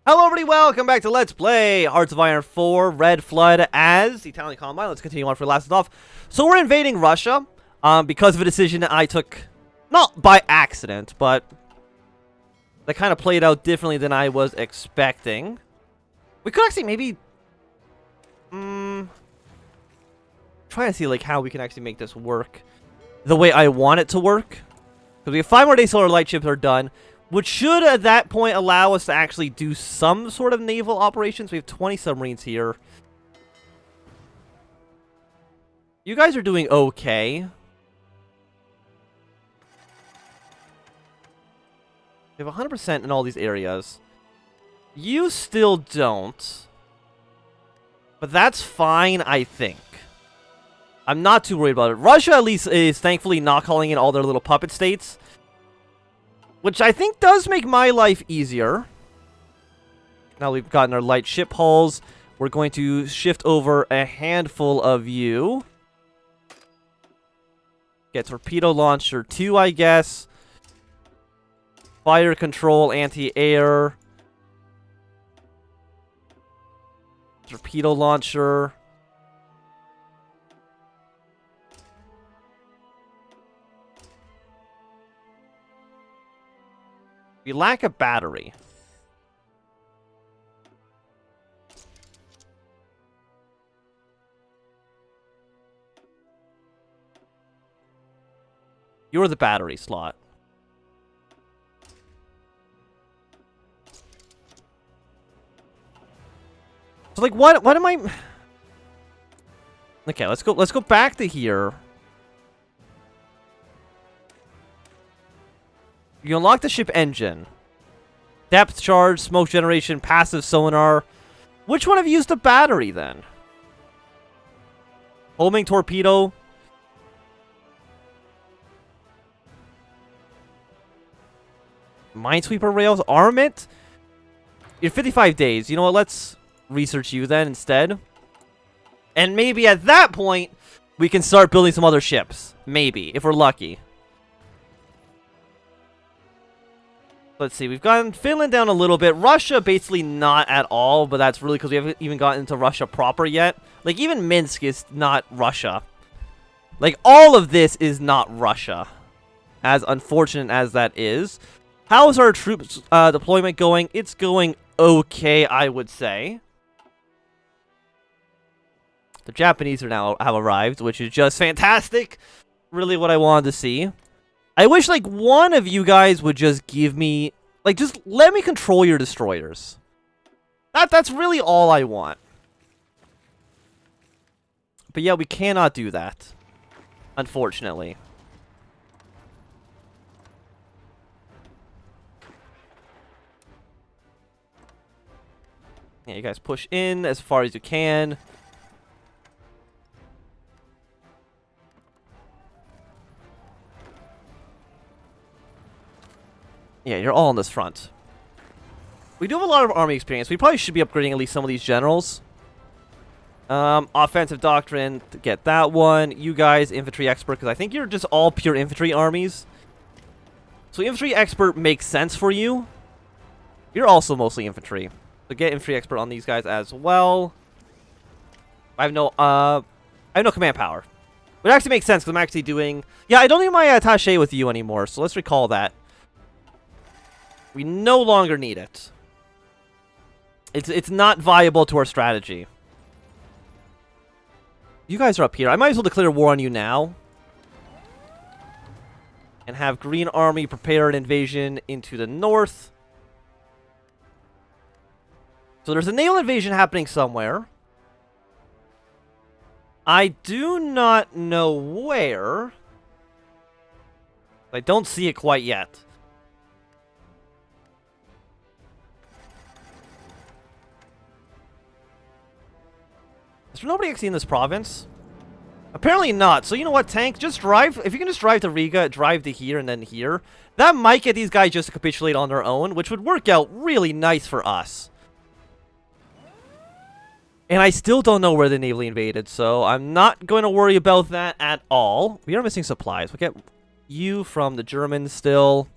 Hello everybody, welcome back to Let's Play Hearts of Iron 4 Red Flood as the Italian Combine. Let's continue on for last off. So we're invading Russia because of a decision that I took, not by accident, but that kind of played out differently than I was expecting. We could actually maybe try to see like how we can actually make this work the way I want it to work. Because we have 5 more days till our light ships are done, which should at that point allow us to actually do some sort of naval operations. We have 20 submarines here. You guys are doing okay. We have 100% in all these areas. You still don't. But that's fine, I think. I'm not too worried about it. Russia, at least, is thankfully not calling in all their little puppet states, which I think does make my life easier. Now we've gotten our light ship hulls. We're going to shift over a handful of you. Get torpedo launcher 2, I guess. Fire control, anti-air. Torpedo launcher. We lack a battery. You're the battery slot. So like what am I? Okay, let's go back to here. You unlock the ship engine. Depth charge, smoke generation, passive sonar. Which one have you used the battery then? Homing torpedo. Minesweeper rails. Armament. You're 55 days. You know what? Let's research you then instead. And maybe at that point, we can start building some other ships. Maybe, if we're lucky. Let's see, we've gotten Finland down a little bit. Russia, basically not at all, but that's really because we haven't even gotten into Russia proper yet. Like, even Minsk is not Russia. Like, all of this is not Russia. As unfortunate as that is. How is our troops deployment going? It's going okay, I would say. The Japanese are now have arrived, which is just fantastic. Really what I wanted to see. I wish, like, one of you guys would just give me... Like, just let me control your destroyers. That's really all I want. But yeah, we cannot do that. Unfortunately. Yeah, you guys push in as far as you can. Yeah, you're all on this front. We do have a lot of army experience. We probably should be upgrading at least some of these generals. Offensive doctrine, to get that one. You guys, infantry expert, because I think you're just all pure infantry armies. So infantry expert makes sense for you. You're also mostly infantry. So get infantry expert on these guys as well. I have no command power. But it actually makes sense because I'm actually doing... Yeah, I don't need my attaché with you anymore, so let's recall that. We no longer need it. It's not viable to our strategy. You guys are up here. I might as well declare war on you now. And have Green Army prepare an invasion into the north. So there's a naval invasion happening somewhere. I do not know where. I don't see it quite yet. Is there nobody actually in this province? Apparently not. So you know what, tank? Just drive. If you can just drive to Riga, drive to here and then here. That might get these guys just to capitulate on their own, which would work out really nice for us. And I still don't know where they navally invaded, so I'm not going to worry about that at all. We are missing supplies. We'll get you from the Germans still.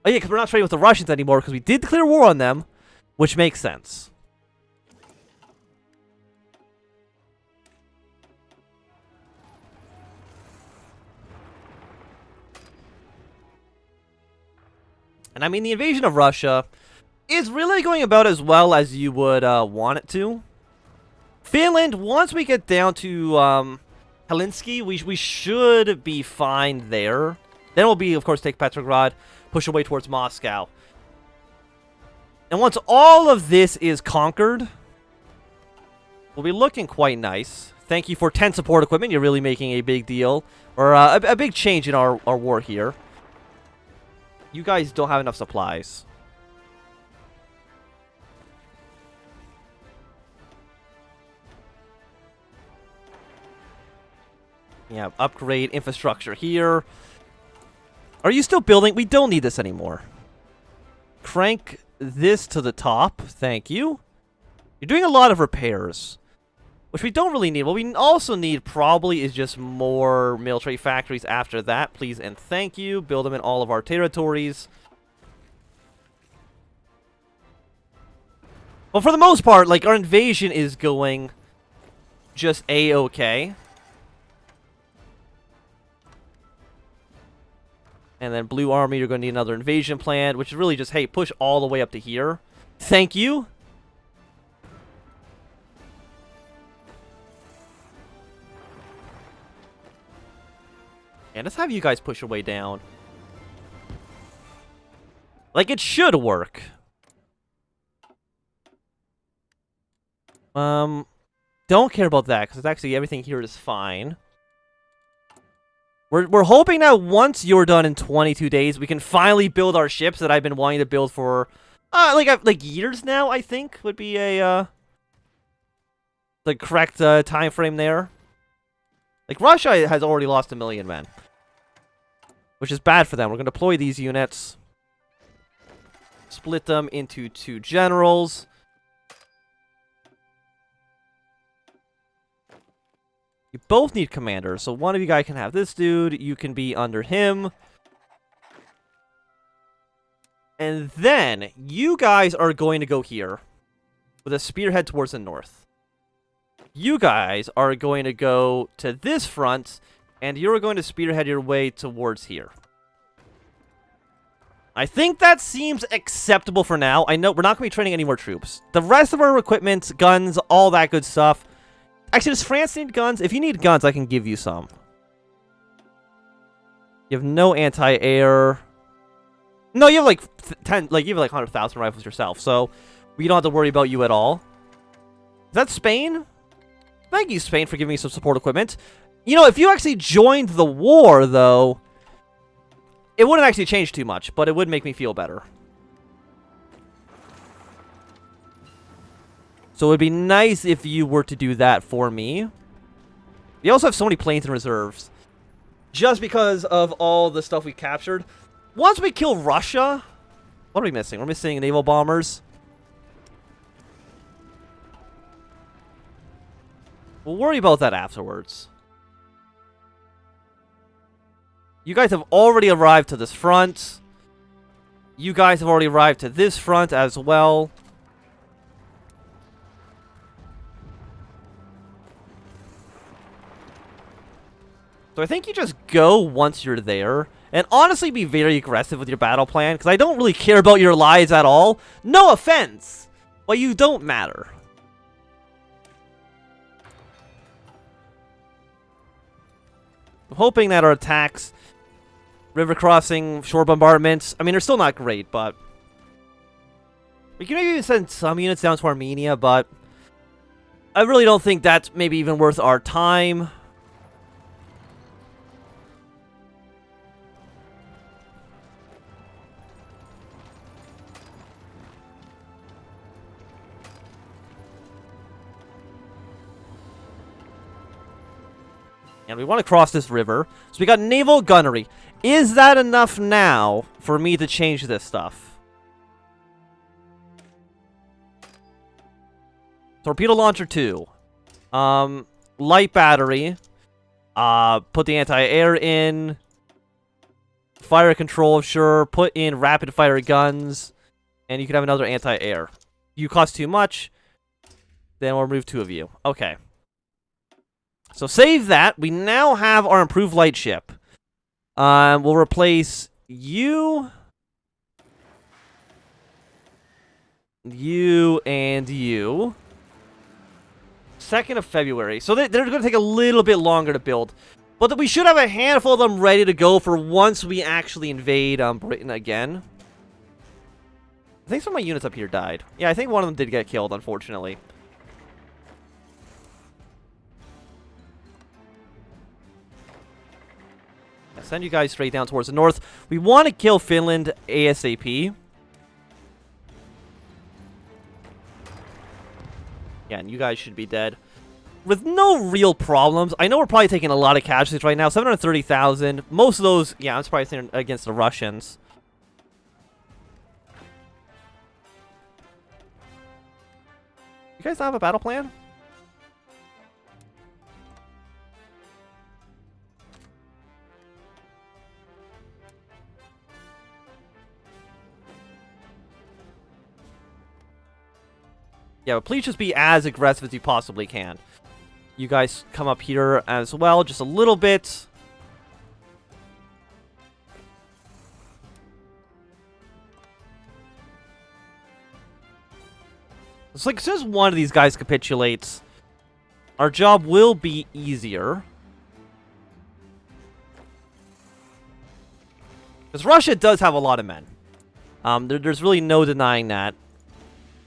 Oh yeah, because we're not trading with the Russians anymore, because we did declare war on them. which makes sense. And I mean, the invasion of Russia is really going about as well as you would want it to. Finland, once we get down to Helsinki, we should be fine there. Then we'll be, of course, take Petrograd, push away towards Moscow. And once all of this is conquered, we'll be looking quite nice. Thank you for 10 support equipment. You're really making a big deal, or a big change in our war here. You guys don't have enough supplies. Yeah, upgrade infrastructure here. Are you still building? We don't need this anymore. Crank this to the top. Thank you. You're doing a lot of repairs, which we don't really need. What we also need probably is just more military factories after that. Please and thank you. Build them in all of our territories. But for the most part, like, our invasion is going just A-okay. And then Blue Army, you're going to need another invasion plan, which is really just, hey, push all the way up to here. Thank you. And let's have you guys push your way down. Like, it should work. Don't care about that, because actually everything here is fine. We're hoping that once you're done in 22 days, we can finally build our ships that I've been wanting to build for, like years now, I think, would be a, the correct, time frame there. Like, Russia has already lost 1 million men, which is bad for them. We're going to deploy these units, split them into 2 generals. You both need commanders, so one of you guys can have this dude. You can be under him. And then, you guys are going to go here with a spearhead towards the north. You guys are going to go to this front, and you're going to spearhead your way towards here. I think that seems acceptable for now. I know we're not going to be training any more troops. The rest of our equipment, guns, all that good stuff. Actually, does France need guns? If you need guns, I can give you some. You have no anti-air. No, you have like 10, like you have like 100,000 rifles yourself, so we don't have to worry about you at all. Is that Spain? Thank you, Spain, for giving me some support equipment. You know, if you actually joined the war, though, it wouldn't actually change too much, but it would make me feel better. So it would be nice if you were to do that for me. We also have so many planes in reserves, just because of all the stuff we captured. Once we kill Russia, what are we missing? We're missing naval bombers. We'll worry about that afterwards. You guys have already arrived to this front. You guys have already arrived to this front as well. So I think you just go once you're there. And honestly, be very aggressive with your battle plan, because I don't really care about your lives at all. No offense, but you don't matter. I'm hoping that our attacks, river crossing, shore bombardments, I mean, they're still not great, but we can maybe send some units down to Armenia, but I really don't think that's maybe even worth our time. And we want to cross this river. So we got naval gunnery. Is that enough now for me to change this stuff? Torpedo launcher 2. Light battery. Put the anti-air in. Fire control, sure. Put in rapid fire guns. And you can have another anti-air. You cost too much. Then we'll remove 2 of you. Okay. So save that. We now have our improved light ship. We'll replace you. You and you. 2nd of February. So they're going to take a little bit longer to build. But we should have a handful of them ready to go for once we actually invade Britain again. I think some of my units up here died. Yeah, I think one of them did get killed, unfortunately. I'll send you guys straight down towards the north. We want to kill Finland ASAP. Yeah, and you guys should be dead. With no real problems. I know we're probably taking a lot of casualties right now. 730,000. Most of those, yeah, I'm probably against the Russians. You guys have a battle plan? Yeah, but please just be as aggressive as you possibly can. You guys come up here as well, just a little bit. It's like as soon as one of these guys capitulates, our job will be easier. Because Russia does have a lot of men. There's really no denying that.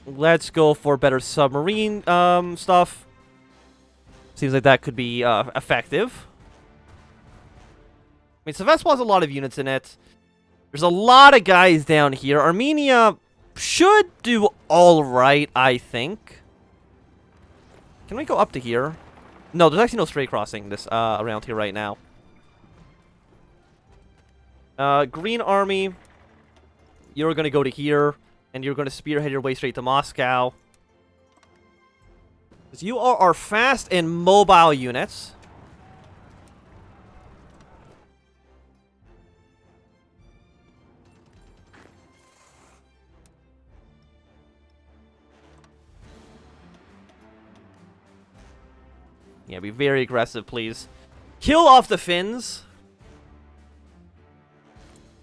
Let's go for better submarine stuff. Seems like that could be effective. I mean, Sevastopol has a lot of units in it. There's a lot of guys down here. Armenia should do all right, I think. Can we go up to here? No, there's actually no straight crossing this around here right now. Green Army, you're going to go to here, and you're going to spearhead your way straight to Moscow. Because you are our fast and mobile units. Yeah, be very aggressive, please. Kill off the Finns.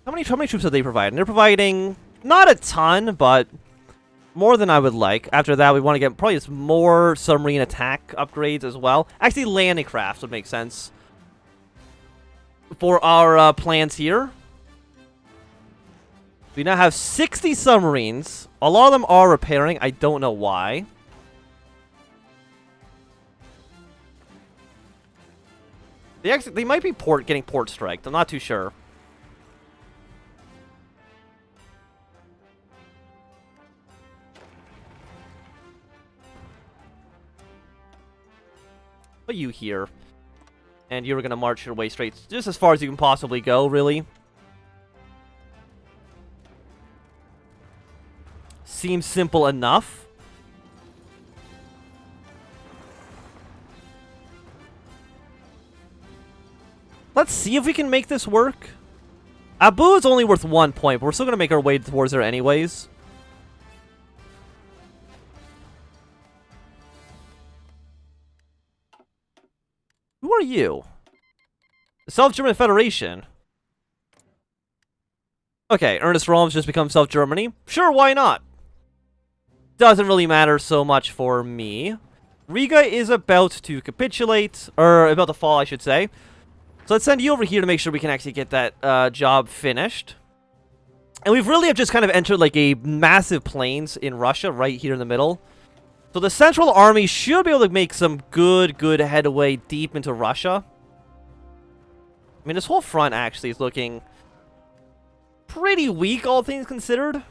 How many troops are they providing? They're providing not a ton, but more than I would like. After that, we want to get probably just more submarine attack upgrades as well. Actually, landing crafts would make sense for our plans here. We now have 60 submarines. A lot of them are repairing. I don't know why. They might be getting port striked. I'm not too sure. Put you here. And you're going to march your way straight just as far as you can possibly go, really. Seems simple enough. Let's see if we can make this work. Abu is only worth 1 point, but we're still going to make our way towards there anyways. Who are you? The Self-German Federation. Okay, Ernest Romm's just become Self-Germany. Sure, why not? Doesn't really matter so much for me. Riga is about to capitulate, or about to fall, I should say. So let's send you over here to make sure we can actually get that job finished. And we've really have just kind of entered like a massive plains in Russia right here in the middle. So the Central Army should be able to make some good headway deep into Russia. I mean, this whole front actually is looking pretty weak, all things considered.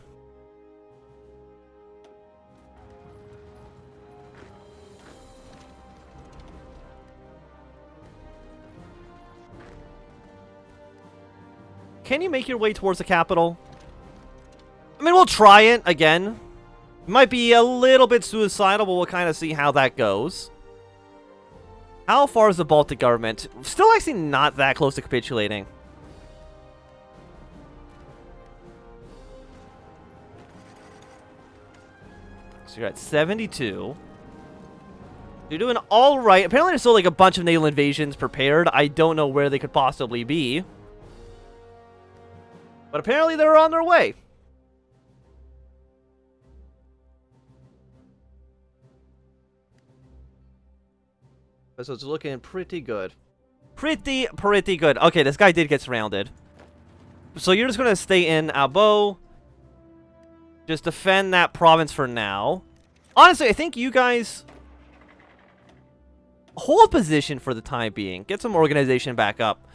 Can you make your way towards the capital? I mean, we'll try it again. It might be a little bit suicidal, but we'll kind of see how that goes. How far is the Baltic government? Still actually not that close to capitulating. So you're at 72. You're doing all right. Apparently there's still like a bunch of naval invasions prepared. I don't know where they could possibly be. But apparently they're on their way. So it's looking pretty good. Pretty good. Okay, this guy did get surrounded. So you're just going to stay in Abo. Just defend that province for now. Honestly, I think you guys hold position for the time being. Get some organization back up.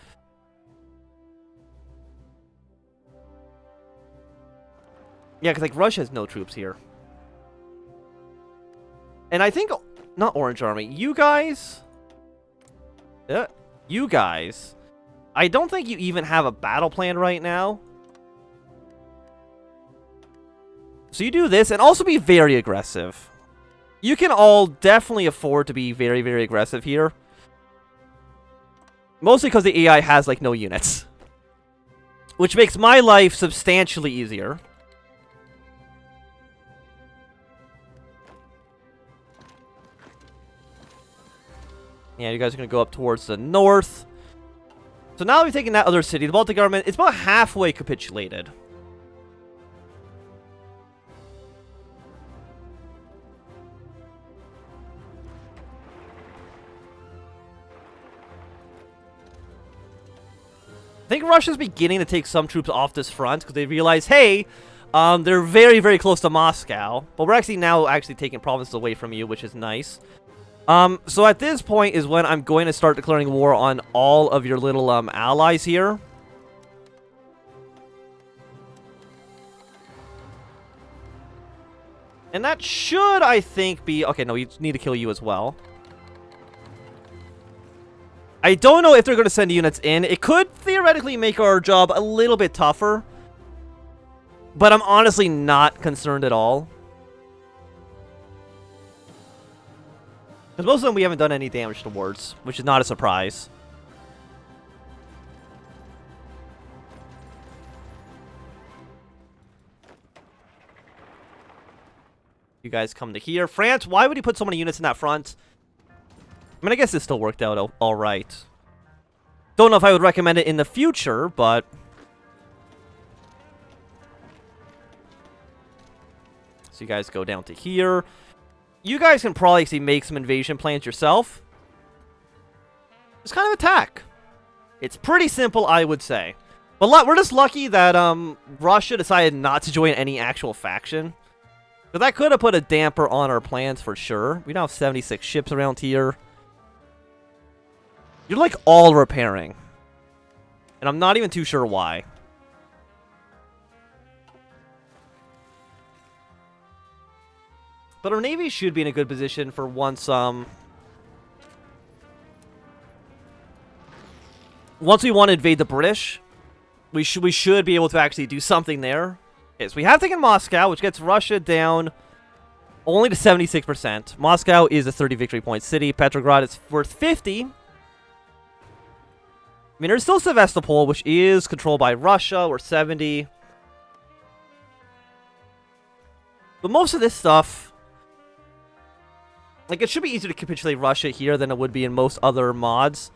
Yeah, because like Russia has no troops here. And I think, not Orange Army, you guys... you guys... I don't think you even have a battle plan right now. So you do this, and also be very aggressive. You can all definitely afford to be very, very aggressive here. Mostly because the AI has, like, no units. Which makes my life substantially easier. Yeah, you guys are going to go up towards the north. So now we've taken that other city. The Baltic government, it's about halfway capitulated. I think Russia's beginning to take some troops off this front because they realize, hey, they're very, very close to Moscow. But we're actually now taking provinces away from you, which is nice. So at this point is when I'm going to start declaring war on all of your little allies here. And that should, I think, be... Okay, no, we need to kill you as well. I don't know if they're going to send units in. It could theoretically make our job a little bit tougher. But I'm honestly not concerned at all. Because most of them we haven't done any damage towards, which is not a surprise. You guys come to here. France, why would he put so many units in that front? I mean, I guess this still worked out all right. Don't know if I would recommend it in the future, but... So you guys go down to here. You guys can probably actually make some invasion plans yourself. Just kind of attack. It's pretty simple, I would say. But we're just lucky that Russia decided not to join any actual faction. Because that could have put a damper on our plans for sure. We now have 76 ships around here. You're like all repairing. And I'm not even too sure why. But our navy should be in a good position for once we want to invade the British. We should be able to actually do something there. Okay, so we have taken Moscow, which gets Russia down only to 76%. Moscow is a 30 victory point city. Petrograd is worth 50. I mean, there's still Sevastopol, which is controlled by Russia. We're 70. But most of this stuff... Like, it should be easier to capitulate Russia here than it would be in most other mods.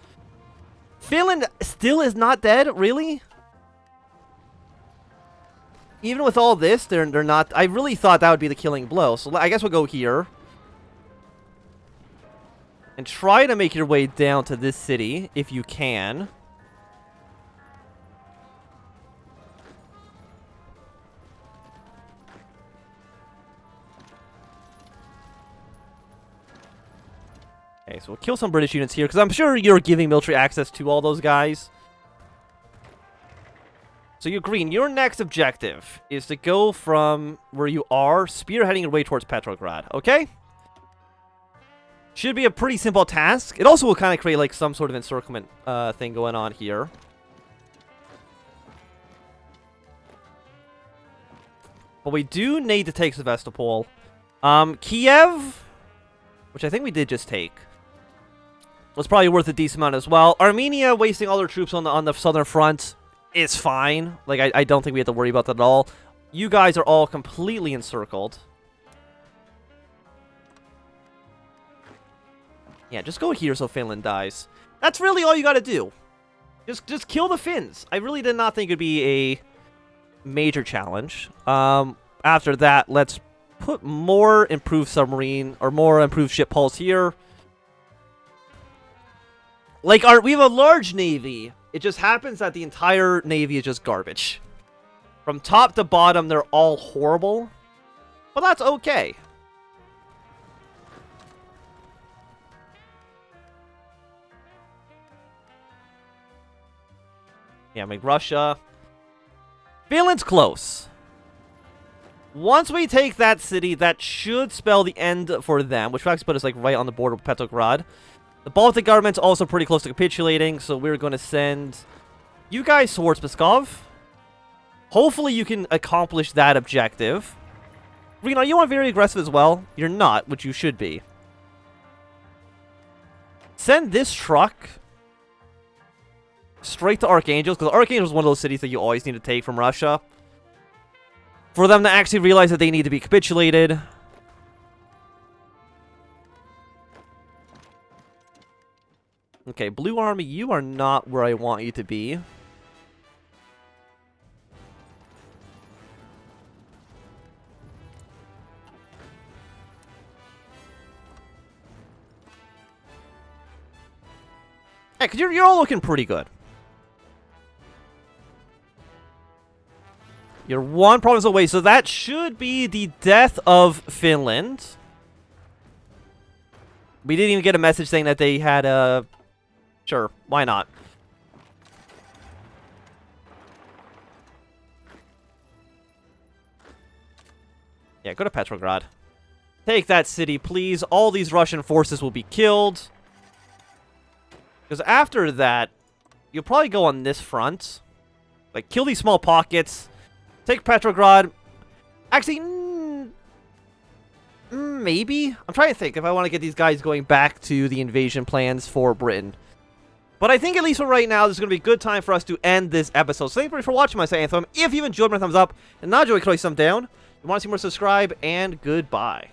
Finland still is not dead? Really? Even with all this, they're not... I really thought that would be the killing blow. So I guess we'll go here. And try to make your way down to this city, if you can. Okay, so we'll kill some British units here, because I'm sure you're giving military access to all those guys. So you're green. Your next objective is to go from where you are, spearheading your way towards Petrograd, okay? Should be a pretty simple task. It also will kind of create, like, some sort of encirclement thing going on here. But we do need to take Sevastopol. Kiev, which I think we did just take, was probably worth a decent amount as well. Armenia wasting all their troops on the southern front is fine. Like, I don't think we have to worry about that at all. You guys are all completely encircled. Yeah, just go here so Finland dies. That's really all you gotta do. Just kill the Finns. I really did not think it'd be a major challenge. After that, let's put more improved submarine, or more improved ship hulls here. Like, we have a large navy. It just happens that the entire navy is just garbage. From top to bottom, they're all horrible. But that's okay. Yeah, make Russia. Finland's close. Once we take that city, that should spell the end for them, which will actually put us like right on the border with Petrograd. The Baltic government's also pretty close to capitulating, so we're going to send you guys towards Pskov. Hopefully you can accomplish that objective. Reno, you want very aggressive as well? You're not, which you should be. Send this truck straight to Archangel, because Archangel is one of those cities that you always need to take from Russia. For them to actually realize that they need to be capitulated. Okay, Blue Army, you are not where I want you to be. Yeah, because you're all looking pretty good. You're one province away, so that should be the death of Finland. We didn't even get a message saying that they had a... Sure, why not? Yeah, go to Petrograd. Take that city, please. All these Russian forces will be killed. Because after that, you'll probably go on this front. Like, kill these small pockets. Take Petrograd. Actually, maybe? I'm trying to think if I want to get these guys going back to the invasion plans for Britain. But I think at least for right now, this is going to be a good time for us to end this episode. So thank you for watching my Anthem. If you enjoyed my thumbs up, and not enjoyed, click some down. If you want to see more, subscribe, and goodbye.